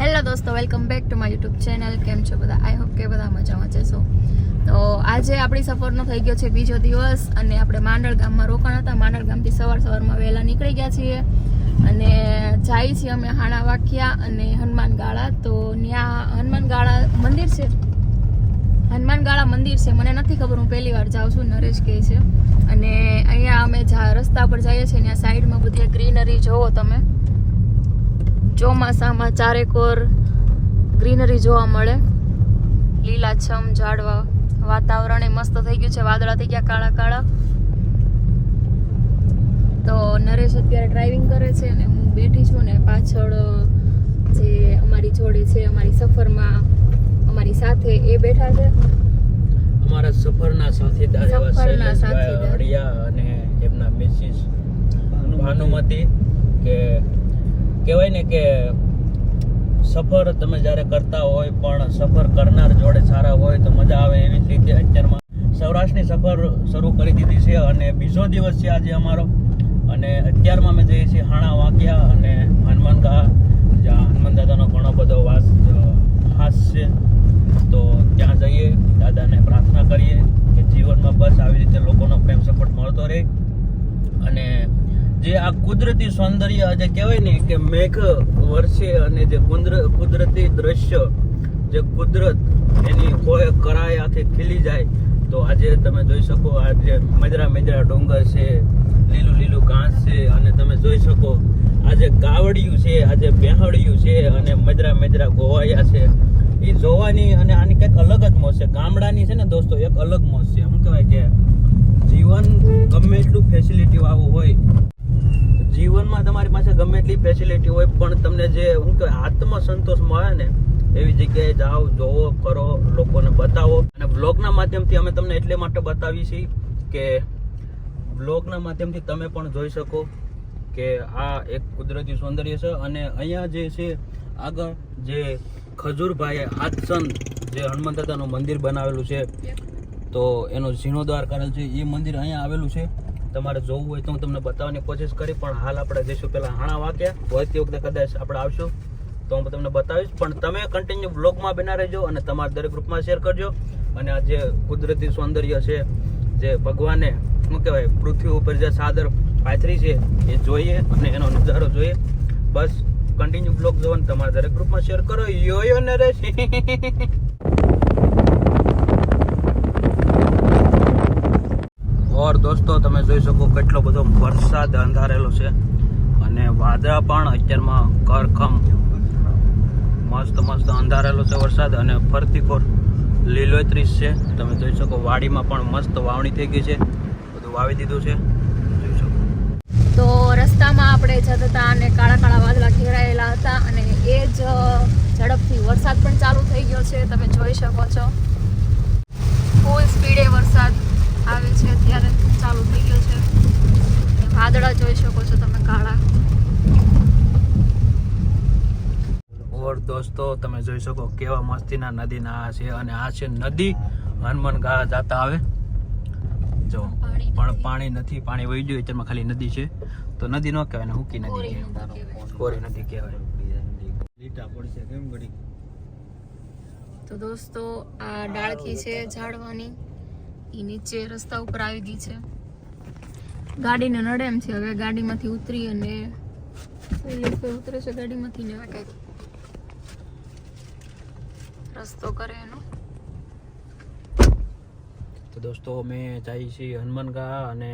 Hello દોસ્તો, welcome back to my YouTube channel. કેમ છો બધા? આઈ હોપ કે બધા મજામાં જશો. તો આજે આપણી સફરનો થઈ ગયો છે બીજો દિવસ અને આપણે માંડળ ગામમાં રોકાણ હતા. માંડળ ગામથી સવારમાં વહેલા નીકળી ગયા છીએ અને જાય છીએ અમે હાણા વાખિયા અને હનુમાન ગાળા. તો ત્યાં હનુમાન ગાળા મંદિર છે, મને નથી ખબર, હું પહેલી વાર જાઉં છું, નરેશ કહે છે. અને અહીંયા અમે રસ્તા પર જઈએ છીએ, ત્યાં સાઈડમાં બધી ગ્રીનરી જોવો તમે. ચોમાસામાં ચારેકોર ગ્રીનરી જોવા મળે, લીલાછમ ઝાડવા, વાતાવરણ મસ્ત થઈ ગયું છે, વાદળા થઈ ગયા કાળા કાળા. તો નરેશ અત્યારે ડ્રાઇવિંગ કરે છે અને હું બેઠી છું ને પાછળ જે અમારી જોડે છે, અમારી સફરમાં અમારી સાથે એ બેઠા છે, અમારા સફરના સાથીદાર હળિયા અને એમના મિસિસ ભાનુમતી. કે કહેવાય ને કે સફર તમે જ્યારે કરતા હોય પણ સફર કરનાર જોડે સારા હોય તો મજા આવે. એવી જ રીતે અત્યારમાં સૌરાષ્ટ્રની સફર શરૂ કરી દીધી છે અને બીજો દિવસ છે આજે અમારો. અને અત્યારમાં અમે જઈએ છીએ હાણા વાંકિયા અને હનુમાન ગા, જ્યાં હનુમાન દાદાનો ઘણો બધો હાસ છે. તો ત્યાં જઈએ, દાદાને પ્રાર્થના કરીએ કે જીવનમાં બસ આવી રીતે લોકોનો પ્રેમ સપોર્ટ મળતો રહે. અને જે આ કુદરતી સૌંદર્ય જે કહેવાય ને કે મેઘ વર્ષે અને જે કુદરતી દ્રશ્ય, જે કુદરત એની કોઈ કરાય આખી ખીલી જાય. તો આજે તમે જોઈ શકો, આ જે મજરા ડુંગર છે, લીલું લીલું ઘાસ છે, અને તમે જોઈ શકો આ જે ગાવડિયું છે, આ જે બેહડિયું છે અને મજરા ગોવાયા છે, એ જોવાની અને આની કંઈક અલગ જ મોજ છે. ગામડાની છે ને દોસ્તો, એક અલગ મોજ છે. શું કહેવાય કે જીવન ગમે એટલું ફેસિલિટી વાળું હોય, જીવનમાં તમારી પાસે ગમે એટલી ફેસિલિટી હોય પણ તમને જે શું કહેવાય આત્મસંતોષ મળે ને, એવી જગ્યાએ જાઓ, જોવો, કરો, લોકોને બતાવો. અને બ્લોગના માધ્યમથી અમે તમને એટલે માટે બતાવીએ છીએ કે બ્લોગના માધ્યમથી તમે પણ જોઈ શકો કે આ એક કુદરતી સૌંદર્ય છે. અને અહીંયા જે છે આગળ જે ખજૂરભાઈએ આદસન જે હનુમાન દાદાનું મંદિર બનાવેલું છે, તો એનો જીર્ણોદ્ધાર કરેલ છે. એ મંદિર અહીંયા આવેલું છે. તમારે જોવું હોય તો હું તમને બતાવવાની કોશિશ કરી, પણ હાલ આપણે જઈશું પહેલાં હાણા વાંક્યા. વળતી વખતે કદાચ આપણે આવશું તો હું તમને બતાવીશ. પણ તમે કન્ટિન્યુ બ્લોગમાં બના રહેજો અને તમારા દરેક ગ્રુપમાં શેર કરજો. અને આ જે કુદરતી સૌંદર્ય છે, જે ભગવાને શું કહેવાય પૃથ્વી ઉપર જે સાદર પાથરી છે, એ જોઈએ અને એનો નજારો જોઈએ. બસ કન્ટિન્યુ બ્લોગ જોવાનું તમારા દરેક ગ્રુપમાં શેર કરો. યો નરેશ. ઓર દોસ્તો, તમે જોઈ શકો કેટલો બધો વરસાદ અંધારેલો છે અને વાદળા પણ અત્યારમાં કરખમ મસ્ત અંધારેલો છે વરસાદ. અને ફરતી કોર લીલોતરી છે. તમે જોઈ શકો વાડીમાં પણ મસ્ત વાવણી થઈ ગઈ છે, બધું વાવી દીધું છે. જોઈ શકો તો રસ્તામાં આપણે જતા હતા અને કાળા વાદળા ઘેરાયેલા હતા અને એ જ ઝડપથી વરસાદ પણ ચાલુ થઈ ગયો છે. તમે જોઈ શકો છો ફૂલ સ્પીડે વરસાદ આવે છે, અત્યારે ચાલુ થઈ ગયો છે. વાદળા જોઈ શકો છો તમે કાળા. ઓર દોસ્તો, તમે જોઈ શકો કેવા મસ્તીના નદીના આ છે. અને આ છે નદી હનુમાન ગા જાતા આવે. જો પણ પાણી નથી, પાણી વહી ગયું. અત્યારમાં ખાલી નદી છે. તો નદી ન કહેવાય ને, હુકી નદી કહેવાય, કોરી નદી કહેવાય. લીટા પડશે કેમ ઘડી. તો દોસ્તો, આ ડાળખી છે ઝાડવાની, એ નીચે રસ્તા ઉપર આવી ગઈ છે. ગાડીને નડે એમ છે. હવે ગાડીમાંથી ઉતરી અને ઉતરે છે ગાડીમાંથી ને કંઈક રસ્તો કરે એનો. તો દોસ્તો, અમે જઈએ છીએ હનુમાન ગા. અને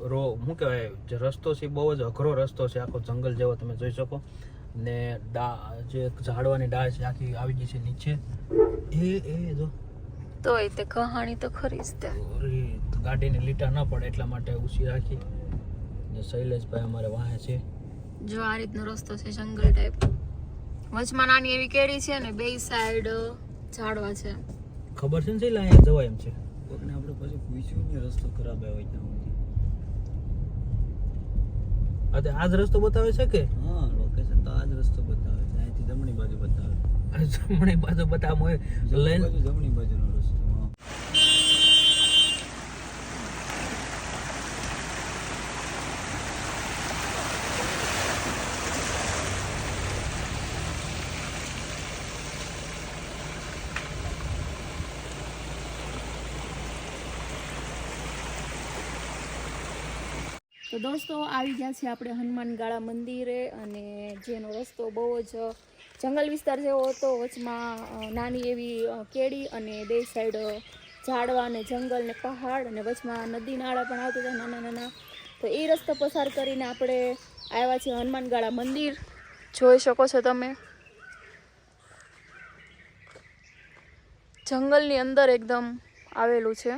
શું કહેવાય જે રસ્તો છે બહુ જ અઘરો રસ્તો છે, આખો જંગલ જેવો તમે જોઈ શકો. ને જે ઝાડવાની ડાળ છે આખી આવી ગઈ છે નીચે. એ જો તોય તે કહાણી તો ખરી જ. તે ગાડીને લીટા ન પડે એટલા માટે ઉછી રાખી. ને શૈલેષભાઈ અમારે વાહે છે. જો આ રીતનો રસ્તો છે, જંગલ ટાઈપ. વચમાં નાની એવી કેરી છે ને બે સાઈડ ઝાડવા છે. ખબર છે ને શૈલા અહીંયા જવાય એમ છે. કોકને આપણે પછી પૂછ્યું ને રસ્તો ખરાબ આવે ત્યાં. આ જ રસ્તો બતાવે છે કે? હા, લોકેશન તો આ જ રસ્તો બતાવે છે. અહીંથી જમણી બાજુ બતાવે. જમણી બાજુ બતાવે જમણી બાજુનો રસ્તો. તો દોસ્તો આવી ગયા છે આપણે હનુમાનગાળા મંદિરે, અને જેનો રસ્તો બહુ જ જંગલ વિસ્તાર જેવો હતો. વચમાં નાની એવી કેડી અને બે સાઈડ ઝાડવા અને જંગલ ને પહાડ, અને વચમાં નદી નાળા પણ આવતા હતા નાના નાના. તો એ રસ્તો પસાર કરીને આપણે આવ્યા છીએ હનુમાનગાળા મંદિર. જોઈ શકો છો તમે, જંગલની અંદર એકદમ આવેલું છે.